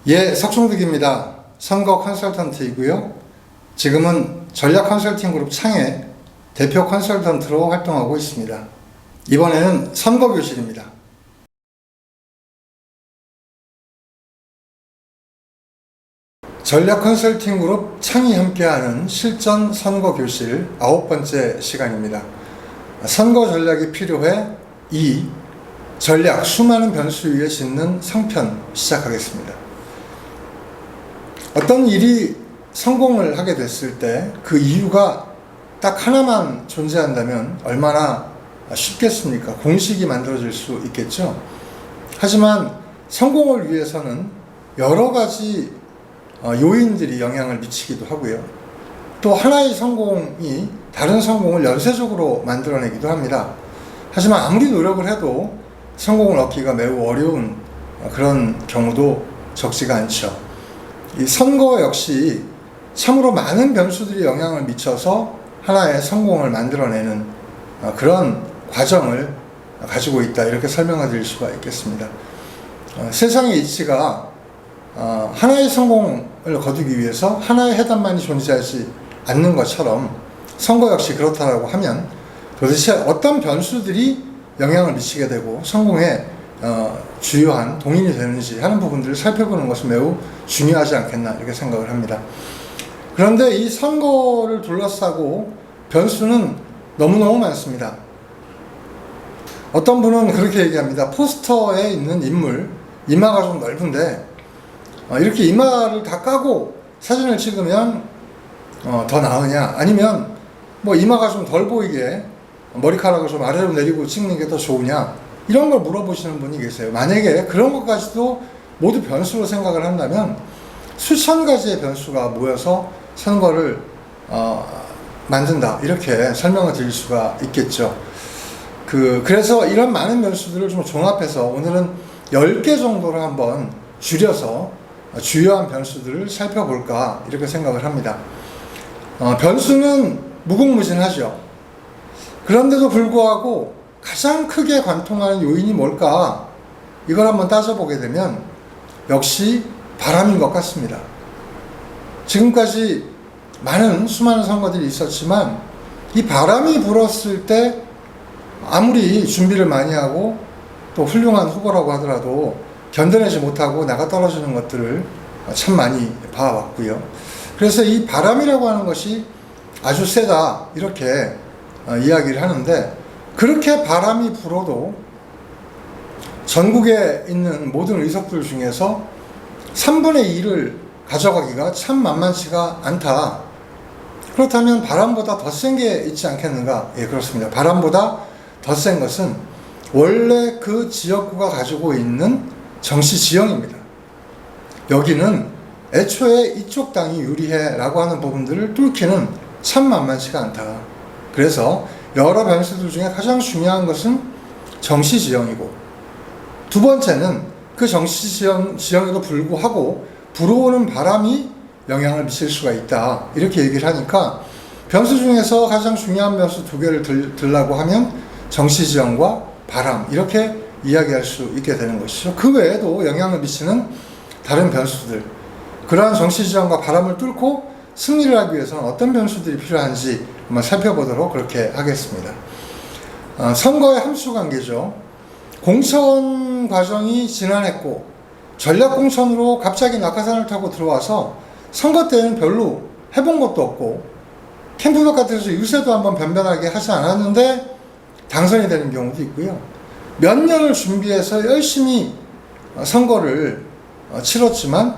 예, 석종득입니다. 선거 컨설턴트이고요. 지금은 전략 컨설팅 그룹 창의 대표 컨설턴트로 활동하고 있습니다. 이번에는 선거교실입니다. 전략 컨설팅 그룹 창이 함께하는 실전 선거교실 9번째 시간입니다. 선거 전략이 필요해 2. 전략 수많은 변수 위에 짓는 성편 시작하겠습니다. 어떤 일이 성공을 하게 됐을 때 그 이유가 딱 하나만 존재한다면 얼마나 쉽겠습니까? 공식이 만들어질 수 있겠죠. 하지만 성공을 위해서는 여러 가지 요인들이 영향을 미치기도 하고요. 또 하나의 성공이 다른 성공을 연쇄적으로 만들어내기도 합니다. 하지만 아무리 노력을 해도 성공을 얻기가 매우 어려운 그런 경우도 적지가 않죠. 이 선거 역시 참으로 많은 변수들이 영향을 미쳐서 하나의 성공을 만들어내는 그런 과정을 가지고 있다, 이렇게 설명을 드릴 수가 있겠습니다. 세상의 이치가 하나의 성공을 거두기 위해서 하나의 해답만이 존재하지 않는 것처럼 선거 역시 그렇다고 하면 도대체 어떤 변수들이 영향을 미치게 되고 성공에 주요한 동인이 되는지 하는 부분들을 살펴보는 것은 매우 중요하지 않겠나, 이렇게 생각을 합니다. 그런데 이 선거를 둘러싸고 변수는 너무너무 많습니다. 어떤 분은 그렇게 얘기합니다. 포스터에 있는 인물, 이마가 좀 넓은데 이렇게 이마를 다 까고 사진을 찍으면 더 나으냐, 아니면 뭐 이마가 좀 덜 보이게 머리카락을 좀 아래로 내리고 찍는 게 더 좋으냐, 이런 걸 물어보시는 분이 계세요. 만약에 그런 것까지도 모두 변수로 생각을 한다면 수천 가지의 변수가 모여서 선거를 만든다, 이렇게 설명을 드릴 수가 있겠죠. 그래서 이런 많은 변수들을 좀 종합해서 오늘은 10개 정도로 한번 줄여서 주요한 변수들을 살펴볼까, 이렇게 생각을 합니다. 변수는 무궁무진하죠. 그런데도 불구하고 가장 크게 관통하는 요인이 뭘까, 이걸 한번 따져보게 되면 역시 바람인 것 같습니다. 지금까지 수많은 선거들이 있었지만 이 바람이 불었을 때 아무리 준비를 많이 하고 또 훌륭한 후보라고 하더라도 견뎌내지 못하고 나가 떨어지는 것들을 참 많이 봐왔고요. 그래서 이 바람이라고 하는 것이 아주 세다, 이렇게 이야기를 하는데, 그렇게 바람이 불어도 전국에 있는 모든 의석들 중에서 3분의 2를 가져가기가 참 만만치가 않다. 그렇다면 바람보다 더 센 게 있지 않겠는가? 예, 그렇습니다. 바람보다 더 센 것은 원래 그 지역구가 가지고 있는 정치 지형입니다. 여기는 애초에 이쪽 당이 유리해 라고 하는 부분들을 뚫기는 참 만만치가 않다. 그래서 여러 변수들 중에 가장 중요한 것은 정치 지형이고, 두 번째는 그 정치 지형에도 불구하고 불어오는 바람이 영향을 미칠 수가 있다, 이렇게 얘기를 하니까 변수 중에서 가장 중요한 변수 2개를 들라고 하면 정치 지형과 바람, 이렇게 이야기할 수 있게 되는 것이죠. 그 외에도 영향을 미치는 다른 변수들, 그러한 정치 지형과 바람을 뚫고 승리를 하기 위해서는 어떤 변수들이 필요한지 한번 살펴보도록 그렇게 하겠습니다. 선거의 함수관계죠. 공천 과정이 지난했고 전략 공천으로 갑자기 낙하산을 타고 들어와서 선거 때는 별로 해본 것도 없고 캠프백 같은 데서 유세도 한번 변변하게 하지 않았는데 당선이 되는 경우도 있고요. 몇 년을 준비해서 열심히 선거를 치렀지만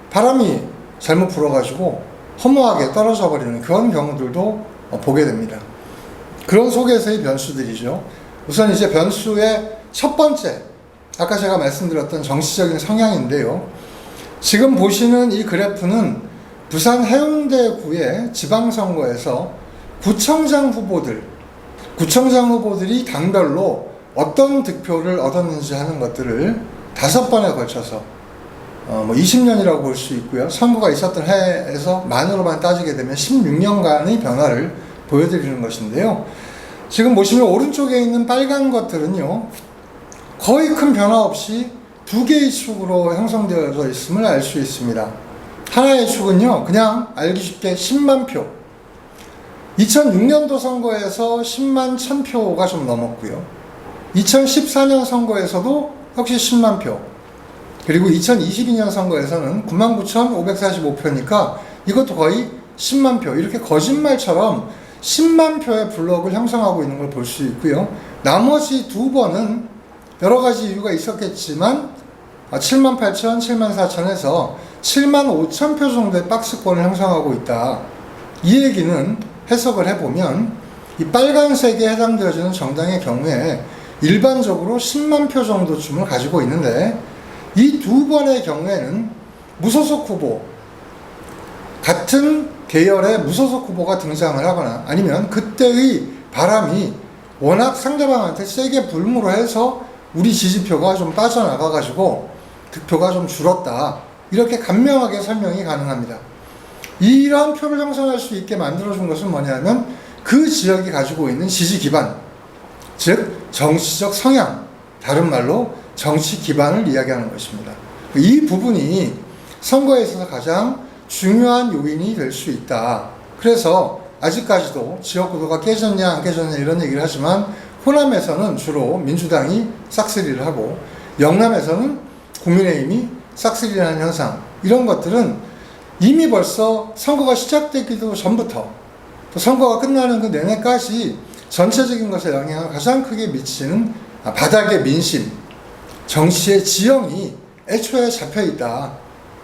바람이 잘못 불어가지고 허무하게 떨어져 버리는 그런 경우들도 보게 됩니다. 그런 속에서의 변수들이죠. 우선 이제 변수의 첫 번째, 아까 제가 말씀드렸던 정치적인 성향인데요. 지금 보시는 이 그래프는 부산 해운대구의 지방선거에서 구청장 후보들이 당별로 어떤 득표를 얻었는지 하는 것들을 5번에 걸쳐서 20년이라고 볼 수 있고요. 선거가 있었던 해에서 만으로만 따지게 되면 16년간의 변화를 보여드리는 것인데요. 지금 보시면 오른쪽에 있는 빨간 것들은요, 거의 큰 변화 없이 두 개의 축으로 형성되어져 있음을 알 수 있습니다. 하나의 축은요, 그냥 알기 쉽게 10만 표. 2006년도 선거에서 10만 1000표가 좀 넘었고요. 2014년 선거에서도 역시 10만 표. 그리고 2022년 선거에서는 99,545표니까 이것도 거의 10만 표. 이렇게 거짓말처럼 10만 표의 블록을 형성하고 있는 걸 볼 수 있고요. 나머지 두 번은 여러 가지 이유가 있었겠지만 7만 8천, 7만 4천에서 7만 5천 표 정도의 박스권을 형성하고 있다. 이 얘기는 해석을 해보면 이 빨간색에 해당되어지는 정당의 경우에 일반적으로 10만 표 정도쯤을 가지고 있는데 이 두 번의 경우에는 무소속 후보, 같은 계열의 무소속 후보가 등장을 하거나 아니면 그때의 바람이 워낙 상대방한테 세게 불므로 해서 우리 지지표가 좀 빠져나가가지고 득표가 좀 줄었다. 이렇게 간명하게 설명이 가능합니다. 이러한 표를 형성할 수 있게 만들어준 것은 뭐냐면 그 지역이 가지고 있는 지지 기반, 즉 정치적 성향, 다른 말로 정치 기반을 이야기하는 것입니다. 이 부분이 선거에 있어서 가장 중요한 요인이 될 수 있다. 그래서 아직까지도 지역구도가 깨졌냐 안 깨졌냐 이런 얘기를 하지만 호남에서는 주로 민주당이 싹쓸이를 하고 영남에서는 국민의힘이 싹쓸이를 하는 현상, 이런 것들은 이미 벌써 선거가 시작되기도 전부터 또 선거가 끝나는 그 내내까지 전체적인 것에 영향을 가장 크게 미치는 바닥의 민심, 정치의 지형이 애초에 잡혀있다.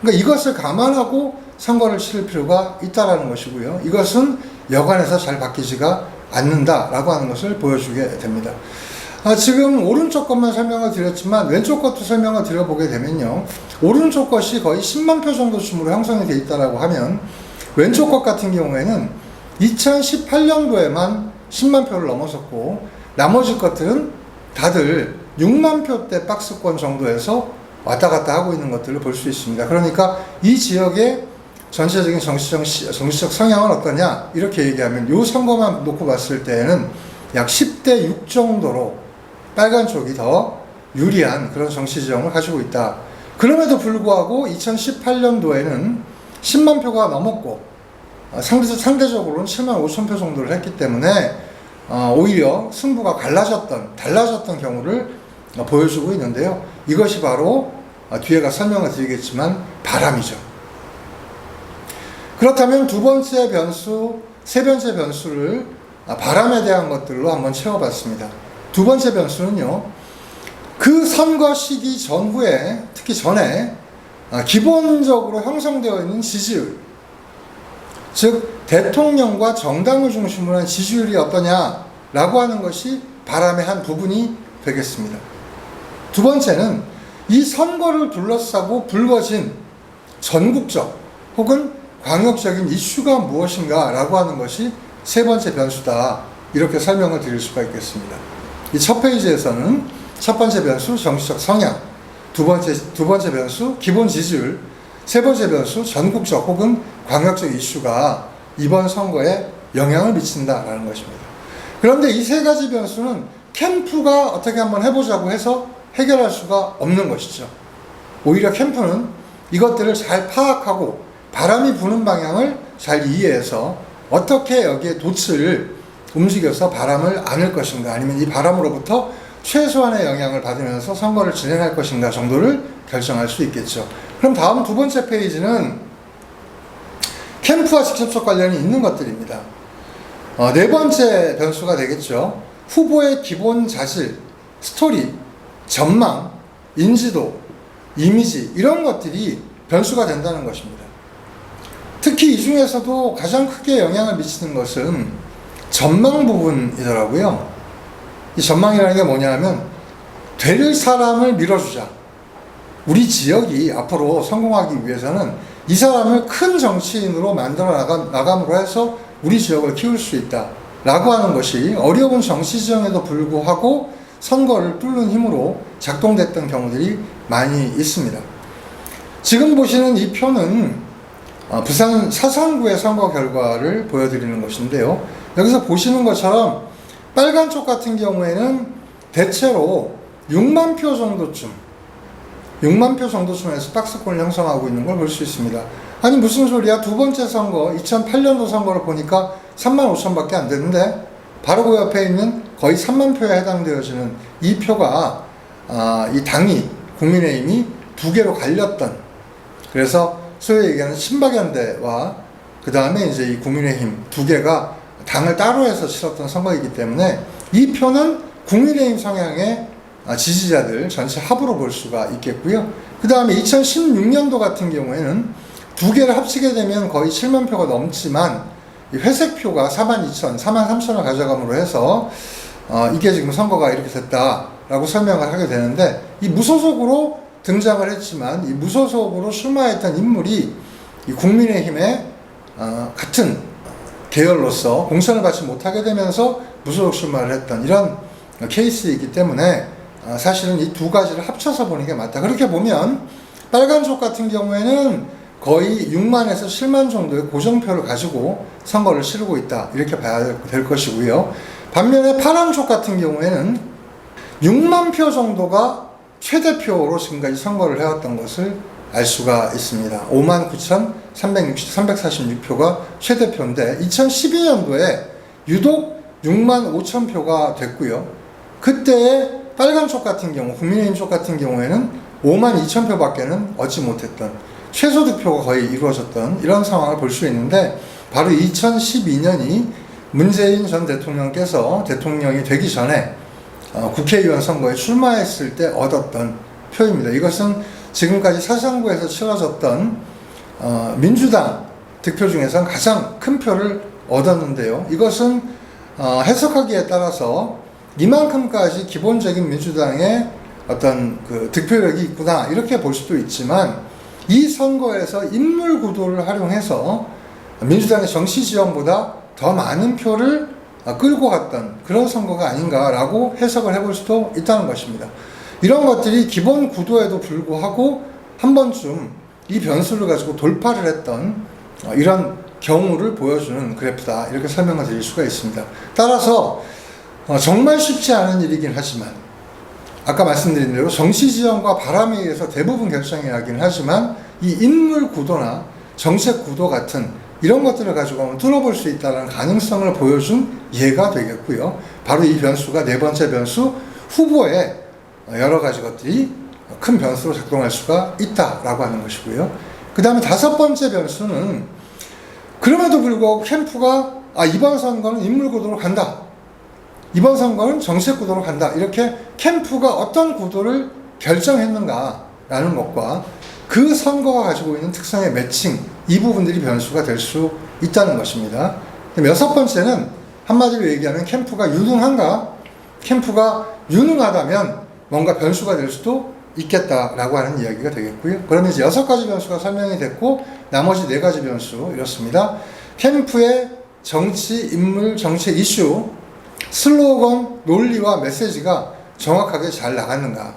그러니까 이것을 감안하고 선거를 치를 필요가 있다는 것이고요. 이것은 여간에서 잘 바뀌지가 않는다라고 하는 것을 보여주게 됩니다. 지금 오른쪽 것만 설명을 드렸지만 왼쪽 것도 설명을 드려보게 되면요. 오른쪽 것이 거의 10만 표 정도쯤으로 형성이 되어 있다고 하면 왼쪽 것 같은 경우에는 2018년도에만 10만 표를 넘어섰고 나머지 것들은 다들 6만 표대 박스권 정도에서 왔다 갔다 하고 있는 것들을 볼 수 있습니다. 그러니까 이 지역의 전체적인 정치적 성향은 어떠냐 이렇게 얘기하면 이 선거만 놓고 봤을 때에는 약 10대 6 정도로 빨간 쪽이 더 유리한 그런 정치 지형을 가지고 있다. 그럼에도 불구하고 2018년도에는 10만 표가 넘었고 상대적으로는 7만 5천 표 정도를 했기 때문에 오히려 승부가 달라졌던 경우를 보여주고 있는데요. 이것이 바로 뒤에가 설명을 드리겠지만 바람이죠. 그렇다면 두 번째 변수, 세 번째 변수를 바람에 대한 것들로 한번 채워봤습니다. 두 번째 변수는요, 그 선거 시기 전후에, 특히 전에 기본적으로 형성되어 있는 지지율, 즉 대통령과 정당을 중심으로 한 지지율이 어떠냐라고 하는 것이 바람의 한 부분이 되겠습니다. 두 번째는 이 선거를 둘러싸고 불거진 전국적 혹은 광역적인 이슈가 무엇인가 라고 하는 것이 세 번째 변수다. 이렇게 설명을 드릴 수가 있겠습니다. 이 첫 페이지에서는 첫 번째 변수 정치적 성향, 두 번째 변수 기본 지지율, 세 번째 변수 전국적 혹은 광역적 이슈가 이번 선거에 영향을 미친다라는 것입니다. 그런데 이 세 가지 변수는 캠프가 어떻게 한번 해보자고 해서 해결할 수가 없는 것이죠. 오히려 캠프는 이것들을 잘 파악하고 바람이 부는 방향을 잘 이해해서 어떻게 여기에 돛을 움직여서 바람을 안을 것인가 아니면 이 바람으로부터 최소한의 영향을 받으면서 선거를 진행할 것인가 정도를 결정할 수 있겠죠. 그럼 다음 두 번째 페이지는 캠프와 직접적 관련이 있는 것들입니다. 네 번째 변수가 되겠죠. 후보의 기본 자질, 스토리, 전망, 인지도, 이미지 이런 것들이 변수가 된다는 것입니다. 특히 이 중에서도 가장 크게 영향을 미치는 것은 전망 부분이더라고요. 이 전망이라는 게 뭐냐면 될 사람을 밀어주자. 우리 지역이 앞으로 성공하기 위해서는 이 사람을 큰 정치인으로 만들어 나감으로 해서 우리 지역을 키울 수 있다 라고 하는 것이 어려운 정치 지형에도 불구하고 선거를 뚫는 힘으로 작동됐던 경우들이 많이 있습니다. 지금 보시는 이 표는 부산 사상구의 선거 결과를 보여드리는 것인데요. 여기서 보시는 것처럼 빨간 쪽 같은 경우에는 대체로 6만 표 정도쯤, 6만 표 정도쯤에서 박스권을 형성하고 있는 걸 볼 수 있습니다. 아니 무슨 소리야? 두 번째 선거 2008년도 선거를 보니까 3만 5천 밖에 안 되는데 바로 그 옆에 있는 거의 3만 표에 해당되어지는 이 표가 이 당이 국민의힘이 두 개로 갈렸던, 그래서 소위 얘기하는 신박연대와 그 다음에 이제 이 국민의힘 두 개가 당을 따로 해서 치렀던 선거이기 때문에 이 표는 국민의힘 성향의 지지자들 전체 합으로 볼 수가 있겠고요. 그 다음에 2016년도 같은 경우에는 두 개를 합치게 되면 거의 7만 표가 넘지만 이 회색 표가 4만 2천, 4만 3천을 가져감으로 해서 이게 지금 선거가 이렇게 됐다라고 설명을 하게 되는데, 이 무소속으로 등장을 했지만 이 무소속으로 출마했던 인물이 이 국민의힘의 같은 계열로서 공천을 받지 못하게 되면서 무소속 출마를 했던 이런 케이스이기 때문에 사실은 이 두 가지를 합쳐서 보는 게 맞다. 그렇게 보면 빨간족 같은 경우에는 거의 6만에서 7만 정도의 고정표를 가지고 선거를 치르고 있다, 이렇게 봐야 될 것이고요. 반면에 파란족 같은 경우에는 6만 표 정도가 최대표로 지금까지 선거를 해왔던 것을 알 수가 있습니다. 59,346표가 최대표인데 2012년도에 유독 6만 5천 표가 됐고요. 그때 빨간 쪽 같은 경우, 국민의힘 쪽 같은 경우에는 5만 2천 표밖에는 얻지 못했던, 최소 득표가 거의 이루어졌던 이런 상황을 볼 수 있는데, 바로 2012년이 문재인 전 대통령께서 대통령이 되기 전에 국회의원 선거에 출마했을 때 얻었던 표입니다. 이것은 지금까지 사상구에서 치러졌던 민주당 득표 중에서 가장 큰 표를 얻었는데요. 이것은 해석하기에 따라서 이만큼까지 기본적인 민주당의 어떤 그 득표력이 있구나, 이렇게 볼 수도 있지만, 이 선거에서 인물 구도를 활용해서 민주당의 정치 지형보다 더 많은 표를 끌고 갔던 그런 선거가 아닌가라고 해석을 해볼 수도 있다는 것입니다. 이런 것들이 기본 구도에도 불구하고 한 번쯤 이 변수를 가지고 돌파를 했던 이런 경우를 보여주는 그래프다, 이렇게 설명을 드릴 수가 있습니다. 따라서 정말 쉽지 않은 일이긴 하지만, 아까 말씀드린 대로 정치 지형과 바람에 의해서 대부분 결정이 나긴 하지만, 이 인물 구도나 정책 구도 같은 이런 것들을 가지고 한번 뚫어볼 수 있다는 가능성을 보여준 예가 되겠고요. 바로 이 변수가 네 번째 변수, 후보의 여러 가지 것들이 큰 변수로 작동할 수가 있다라고 하는 것이고요. 그 다음에 다섯 번째 변수는, 그럼에도 불구하고 캠프가 이번 선거는 인물 구도로 간다, 이번 선거는 정책 구도로 간다, 이렇게 캠프가 어떤 구도를 결정했는가라는 것과 그 선거가 가지고 있는 특성의 매칭, 이 부분들이 변수가 될 수 있다는 것입니다. 여섯 번째는 한마디로 얘기하면 캠프가 유능한가? 캠프가 유능하다면 뭔가 변수가 될 수도 있겠다라고 하는 이야기가 되겠고요. 그러면 이제 여섯 가지 변수가 설명이 됐고, 나머지 네 가지 변수 이렇습니다. 캠프의 정치, 인물, 정책 이슈, 슬로건, 논리와 메시지가 정확하게 잘 나갔는가?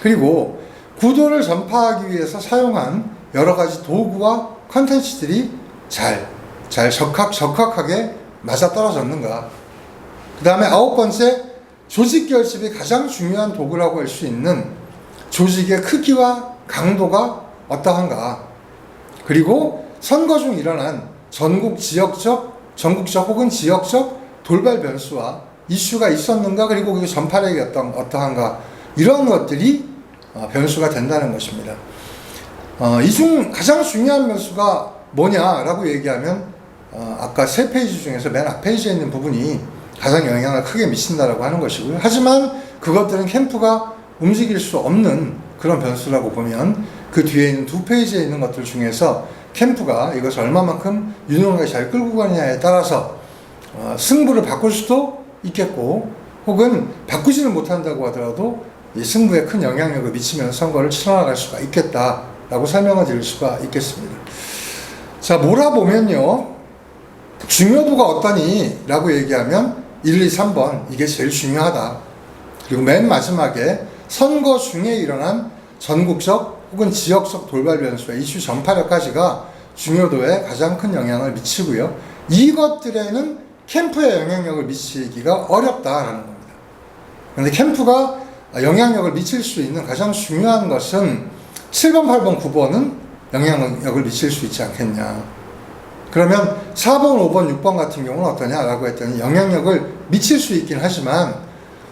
그리고 구도를 전파하기 위해서 사용한 여러 가지 도구와 컨텐츠들이 적합하게 맞아떨어졌는가? 그 다음에 아홉 번째, 조직 결집이 가장 중요한 도구라고 할 수 있는 조직의 크기와 강도가 어떠한가? 그리고 선거 중 일어난 전국적 혹은 지역적 돌발 변수와 이슈가 있었는가? 그리고 그게 전파력이 어떠한가? 이런 것들이 변수가 된다는 것입니다. 이 중 가장 중요한 변수가 뭐냐라고 얘기하면 아까 세 페이지 중에서 맨 앞 페이지에 있는 부분이 가장 영향을 크게 미친다라고 하는 것이고요. 하지만 그것들은 캠프가 움직일 수 없는 그런 변수라고 보면, 그 뒤에 있는 두 페이지에 있는 것들 중에서 캠프가 이것을 얼마만큼 유능하게 잘 끌고 가느냐에 따라서 승부를 바꿀 수도 있겠고, 혹은 바꾸지는 못한다고 하더라도 이 승부에 큰 영향력을 미치면서 선거를 치러나갈 수가 있겠다라고 설명을 드릴 수가 있겠습니다. 자, 몰아보면요, 중요도가 어떠니? 라고 얘기하면 1, 2, 3번 이게 제일 중요하다. 그리고 맨 마지막에 선거 중에 일어난 전국적 혹은 지역적 돌발 변수와 이슈 전파력까지가 중요도에 가장 큰 영향을 미치고요. 이것들에는 캠프에 영향력을 미치기가 어렵다라는 겁니다. 그런데 캠프가 영향력을 미칠 수 있는 가장 중요한 것은 7번, 8번, 9번은 영향력을 미칠 수 있지 않겠냐. 그러면 4번, 5번, 6번 같은 경우는 어떠냐라고 했더니 영향력을 미칠 수 있긴 하지만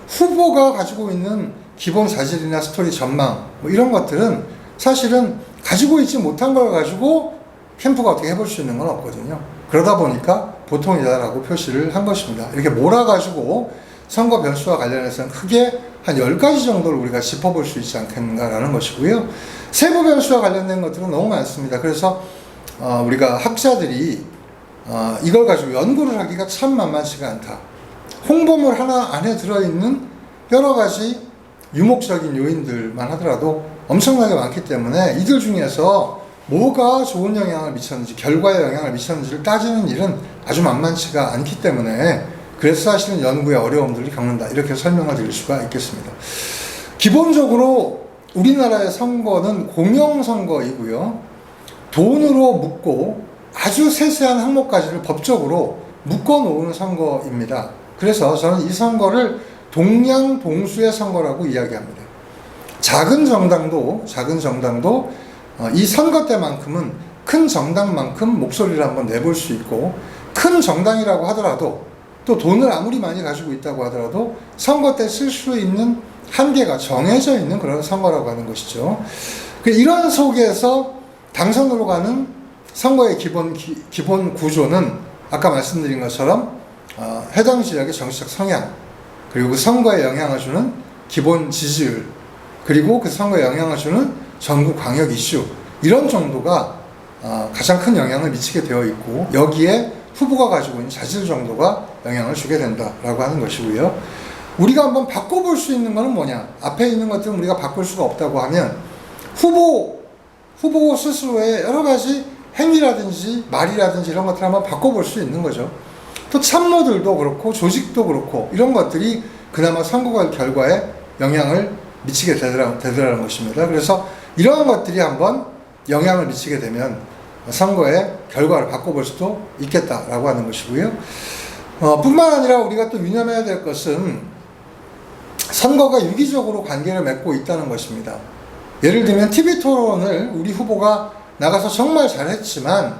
후보가 가지고 있는 기본 자질이나 스토리 전망 뭐 이런 것들은 사실은 가지고 있지 못한 걸 가지고 캠프가 어떻게 해볼 수 있는 건 없거든요. 그러다 보니까 보통이다라고 표시를 한 것입니다. 이렇게 몰아가지고 선거 변수와 관련해서는 크게 한 10가지 정도를 우리가 짚어볼 수 있지 않겠는가라는 것이고요. 세부 변수와 관련된 것들은 너무 많습니다. 그래서 우리가 학자들이 이걸 가지고 연구를 하기가 참 만만치가 않다. 홍보물 하나 안에 들어있는 여러 가지 유목적인 요인들만 하더라도 엄청나게 많기 때문에 이들 중에서 뭐가 좋은 영향을 미쳤는지, 결과에 영향을 미쳤는지를 따지는 일은 아주 만만치가 않기 때문에 그래서 사실은 연구에 어려움들을 겪는다. 이렇게 설명을 드릴 수가 있겠습니다. 기본적으로 우리나라의 선거는 공영선거이고요. 돈으로 묶고 아주 세세한 항목까지를 법적으로 묶어놓은 선거입니다. 그래서 저는 이 선거를 동량동수의 선거라고 이야기합니다. 작은 정당도 이 선거 때만큼은 큰 정당만큼 목소리를 한번 내볼 수 있고, 큰 정당이라고 하더라도 또 돈을 아무리 많이 가지고 있다고 하더라도 선거 때 쓸 수 있는 한계가 정해져 있는 그런 선거라고 하는 것이죠. 이런 속에서 당선으로 가는 선거의 기본 구조는 아까 말씀드린 것처럼 해당 지역의 정치적 성향, 그리고 그 선거에 영향을 주는 기본 지지율, 그리고 그 선거에 영향을 주는 전국 광역 이슈, 이런 정도가 가장 큰 영향을 미치게 되어 있고, 여기에 후보가 가지고 있는 자질 정도가 영향을 주게 된다라고 하는 것이고요. 우리가 한번 바꿔볼 수 있는 것은 뭐냐? 앞에 있는 것들은 우리가 바꿀 수가 없다고 하면 후보 스스로의 여러 가지 행위라든지 말이라든지 이런 것들을 한번 바꿔볼 수 있는 거죠. 또 참모들도 그렇고 조직도 그렇고 이런 것들이 그나마 선거 결과에 영향을 미치게 되더라는 것입니다. 그래서 이러한 것들이 한번 영향을 미치게 되면 선거의 결과를 바꿔볼 수도 있겠다라고 하는 것이고요. 뿐만 아니라 우리가 또 유념해야 될 것은 선거가 유기적으로 관계를 맺고 있다는 것입니다. 예를 들면 TV 토론을 우리 후보가 나가서 정말 잘했지만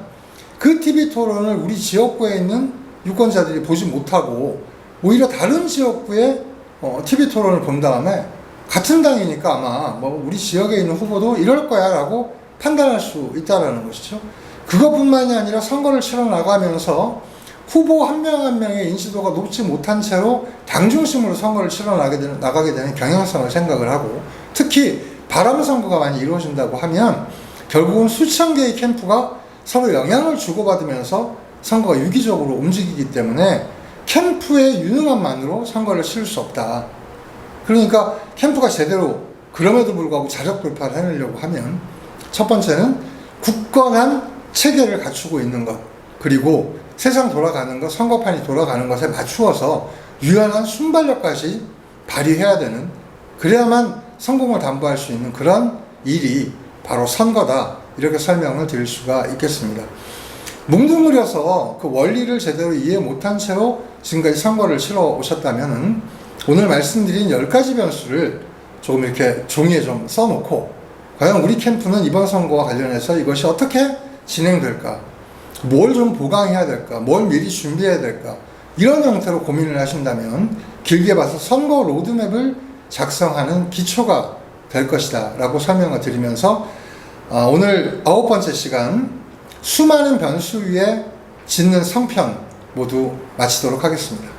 그 TV 토론을 우리 지역구에 있는 유권자들이 보지 못하고 오히려 다른 지역구의 TV 토론을 본 다음에 같은 당이니까 아마 우리 지역에 있는 후보도 이럴 거야 라고 판단할 수 있다는 것이죠. 그것뿐만이 아니라 선거를 치러 나가면서 후보 한 명 한 명의 인지도가 높지 못한 채로 당 중심으로 선거를 치러 나가게 되는 경향성을 생각을 하고, 특히 바람 선거가 많이 이루어진다고 하면 결국은 수천 개의 캠프가 서로 영향을 주고받으면서 선거가 유기적으로 움직이기 때문에 캠프의 유능함만으로 선거를 치를 수 없다. 그러니까 캠프가 제대로 그럼에도 불구하고 자력 돌파를 해내려고 하면 첫 번째는 굳건한 체계를 갖추고 있는 것, 그리고 세상 돌아가는 것, 선거판이 돌아가는 것에 맞추어서 유연한 순발력까지 발휘해야 되는, 그래야만 성공을 담보할 수 있는 그런 일이 바로 선거다, 이렇게 설명을 드릴 수가 있겠습니다. 뭉뚱그려서 그 원리를 제대로 이해 못한 채로 지금까지 선거를 치러 오셨다면 오늘 말씀드린 10가지 변수를 조금 이렇게 종이에 좀 써놓고, 과연 우리 캠프는 이번 선거와 관련해서 이것이 어떻게 진행될까, 뭘 좀 보강해야 될까, 뭘 미리 준비해야 될까, 이런 형태로 고민을 하신다면 길게 봐서 선거 로드맵을 작성하는 기초가 될 것이다 라고 설명을 드리면서 오늘 9번째 시간 수많은 변수 위에 짓는 성편 모두 마치도록 하겠습니다.